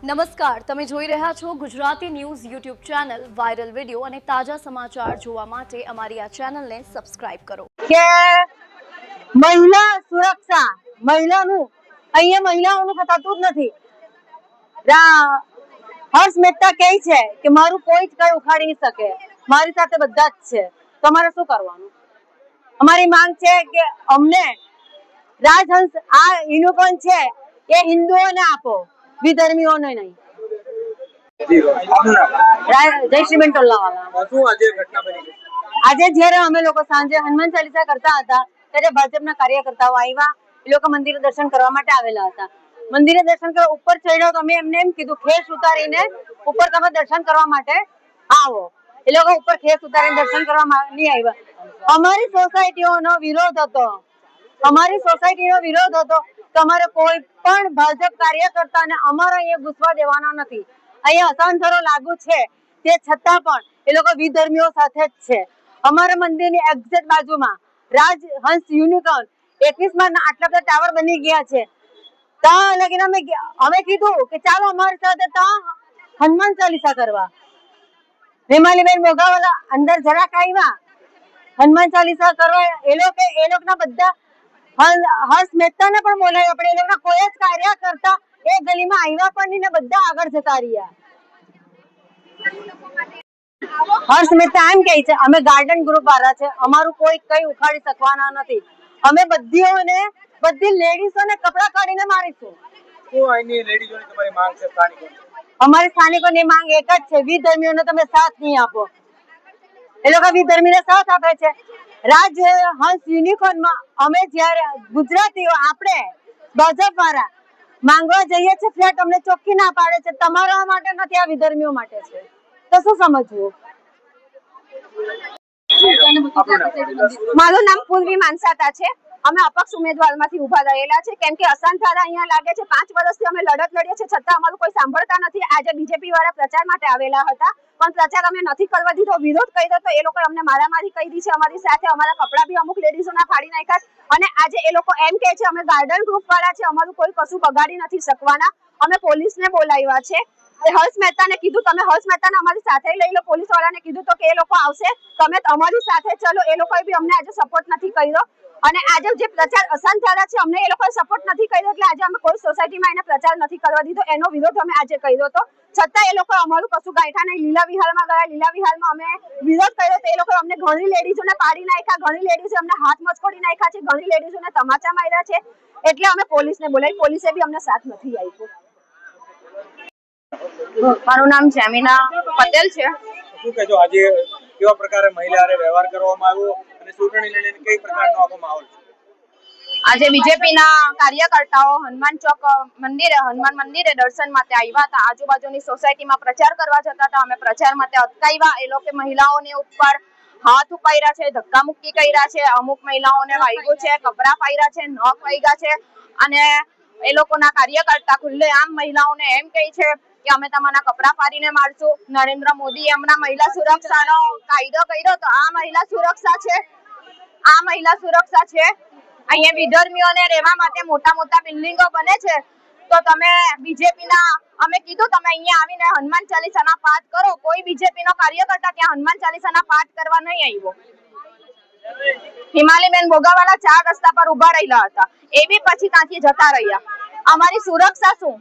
નમસ્કાર, તમે જોઈ રહ્યા છો Gujarati news YouTube channel. Viral video અને તાજા સમાચાર જોવા માટે અમારી આ ચેનલને સબસ્ક્રાઇબ કરો. કે મહિલા સુરક્ષા મહિલાનું અહીંયા મહિલાઓનું થતું જ નથી. હર્ષ મહેતા કહે છે કે મારું કોઈ જ કઈ ઉખાડી નહીં શકે, મારી સાથે બધા જ છે. તમારે શું કરવાનું? અમારી માંગ છે કે અમને રાજહંસ આ યુનિકોર્ન છે એ હિન્દુઓને આપો, વિધર્મીઓને નહીં. જયશ્રીબેન ટોલાવાલા. આજે જ્યારે અમે લોકો સાંજે હનુમાન ચાલીસા કરતા હતા ત્યારે ભાજપના કાર્યકર્તાઓ આવ્યા. એ લોકો મંદિરે દર્શન કરવા માટે આવેલા હતા. મંદિરે દર્શન કરવા ઉપર ચડ્યો તો અમે એમને એમ કીધું ખેસ ઉતારીને ઉપર તમે દર્શન કરવા માટે આવો. એ લોકો ઉપર ખેસ ઉતારીને દર્શન કરવા નહીં આવ્યા. અમારી સોસાયટીનો વિરોધ હતો, તમારે કોઈ પણ ભાજપ કાર્યકર્તાને અમારા અહીંયા ઘૂસવા દેવાના નથી. અહીંયા અસાંધરો લાગુ છે તે છતાં પણ એ લોકો વિધર્મીઓ સાથે જ છે. અમારા મંદિરની એક્ઝેક્ટ બાજુમાં રાજહંસ યુનિકોર્ન 21માં આટલા બધા ટાવર બની ગયા છે. ત્યાં લગીને અમે કીધું કે ચાલો અમારી સાથે ત્યાં હનુમાન ચાલીસા કરવા. હેમાલીબેન મોગાવાલા અંદર જરાક આવ્યા હનુમાન ચાલીસા કરવા. એ લોકોના બધા હર્ષ મહેતાને પણ બોલાવ્યા, પણ એ લોકોના કોઈ જ કાર્યકર્તા એ ગલીમાં આવ્યા પણ નહીં ને બધા આગળ જતા રહ્યા. હર્ષ મહેતા એમ કહે છે અમે ગાર્ડન ગ્રુપ વાળા છે, અમારું કોઈ કઈ ઉખાડી શકવાના નથી. અમે બધી લેડીઝોને કપડા કાઢીને મારીશું. અમારી સ્થાનિકોની માંગ એક જ છે, વિધર્મીઓને તમે સાથ નહીં આપો. એ લોકો વિધર્મીને સાથ આપે છે. રાજહંસ યુનિકોર્નમાં અમે જ્યારે ગુજરાતીઓ આપણે ભાજપ વાળા માંગવા જઈએ છીએ ફ્લેટ, અમને ચોખ્ખી ના પાડે છે તમારા માટે નથી, આ વિધર્મીઓ માટે છે. તો શું સમજવું? મારું નામ પૂર્વી માનસાતા છે. અમે અપક્ષ ઉમેદવારમાંથી ઉભા રહેલા છે કેમ કે અસંધારા અહીંયા લાગે છે. 5 વર્ષથી અમે લડત લડીએ છીએ છતાં અમારું કોઈ સાંભળતા નથી. આજે બીજેપી વાળા પ્રચાર માટે આવેલા હતા પણ પ્રચાર અમે નથી કરવા દીધો, વિરોધ કર્યો તો એ લોકો અમને મારામારી કરી છે અમારી સાથે. અમારા કપડા બી અમુક લેડીઝોના ફાડી નાખ્યા અને આજે એ લોકો એમ કહે છે અમે ગાર્ડન ગ્રુપ વાળા છે, અમારું કોઈ કશું બગાડી નથી શકવાના. અમે પોલીસને બોલાવ્યા છે. હર્ષ મહેતાને કીધું તમે હર્ષ મહેતાને અમારી સાથે લઈ લો. પોલીસ વાળાને કીધું તો કે એ લોકો આવશે, તમે અમારી સાથે ચલો. એ લોકોએ બી અમને આજે સપોર્ટ નથી કર્યો અને આજે જે પ્રચાર અસંધારા છે અમને એ લોકોએ સપોર્ટ નથી કર્યો એટલે આજે અમે કોઈ સોસાયટીમાં એને પ્રચાર નથી કરવા દીધો. એનો વિરોધ અમે આજે કર્યો હતો છતાં એ લોકો અમારું કશું ગાંઠા નહીં. લીલા વિહારમાં ગયા, લીલા વિહારમાં અમે વિરોધ કર્યો તો એ લોકો અમને ઘણી લેડીઝોને પાડી નાખ્યા, ઘણી લેડીઝો અમને હાથ મચકોડી નાખ્યા છે, ઘણી લેડીઝોને તમાચા માર્યા છે. એટલે અમે પોલીસને બોલાવી, પોલીસે બી અમને સાથ નથી આપ્યો. મારું નામ જેમિના પટેલ છે. શું કહેજો આજે કેવા પ્રકારે મહિલાઓને વ્યવહાર કરવામાં આવ્યો અને ચૂંટણી લઈને કઈ પ્રકારનો આખો માહોલ છે? આજે બીજેપીના કાર્યકર્તાઓ હનુમાન મંદિરે દર્શન માટે આવ્યા હતા. આજુબાજુની સોસાયટીમાં પ્રચાર કરવા જતા હતા. અમે પ્રચાર માટે અટકાવ્યા. એ લોકો મહિલાઓની ઉપર હાથ ઉપાડ્યા છે, ધક્કા મુક્કી કર્યા છે, અમુક મહિલાઓને વાગ્યું છે, કપડા ફાડ્યા છે, નખ વાગ્યા છે અને એ લોકોના કાર્યકર્તા ખુલ્લેઆમ મહિલાઓને એમ કહે છે કે અમે તમારા કપડા ફાડીને મારશું. નરેન્દ્ર મોદી હમણાં મહિલા સુરક્ષાનો કાયદો કર્યો તો આ મહિલા સુરક્ષા છે. અહીંયા વિધર્મીઓને રહેવા માટે મોટા મોટા બિલ્ડિંગો બને છે તો તમે બીજેપીના અમે કીધું તમે અહીંયા આવીને હનુમાન ચાલીસાના પાઠ કરો. કોઈ બીજેપીનો કાર્યકર્તા ત્યાં હનુમાન ચાલીસાના પાઠ કરવા નહીં આવ્યો. હિમાલીબેન બોગાવાલા 4 રસ્તા પર ઉભા રહેલા હતા, એ બી પછી ત્યાંથી જતા રહ્યા. અમારી સુરક્ષા શું?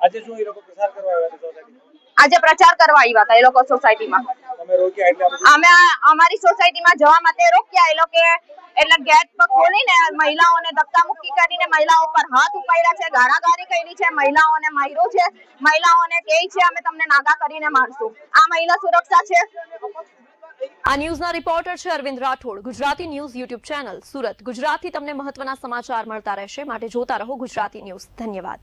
આજે શું એ લોકો પ્રચાર કરવા આવ્યા હતા સોસાયટીમાં? આજે પ્રચાર કરવા આવ્યા હતા એ લોકો સોસાયટીમાં. તમે રોક્યા એટલે અમે અમારી સોસાયટીમાં જવા માટે રોક્યા. એ લોકો એટલે ગેટ પર ખોલીને મહિલાઓને ધક્કા મુક્કી કરીને મહિલાઓ પર હાથ ઉપાડ્યા છે, ગાળાગાળી કરી છે, મહિલાઓને માર્યું છે, મહિલાઓને કહે છે અમે તમને નાગા કરીને મારશું. આ મહિલા સુરક્ષા છે? આ ન્યૂઝના રિપોર્ટર છે Arvind Rathod. Gujarati news YouTube channel Surat. ગુજરાતથી તમને મહત્વના સમાચાર મળતા રહેશે, માટે જોતા રહો ગુજરાતી ન્યૂઝ. ધન્યવાદ.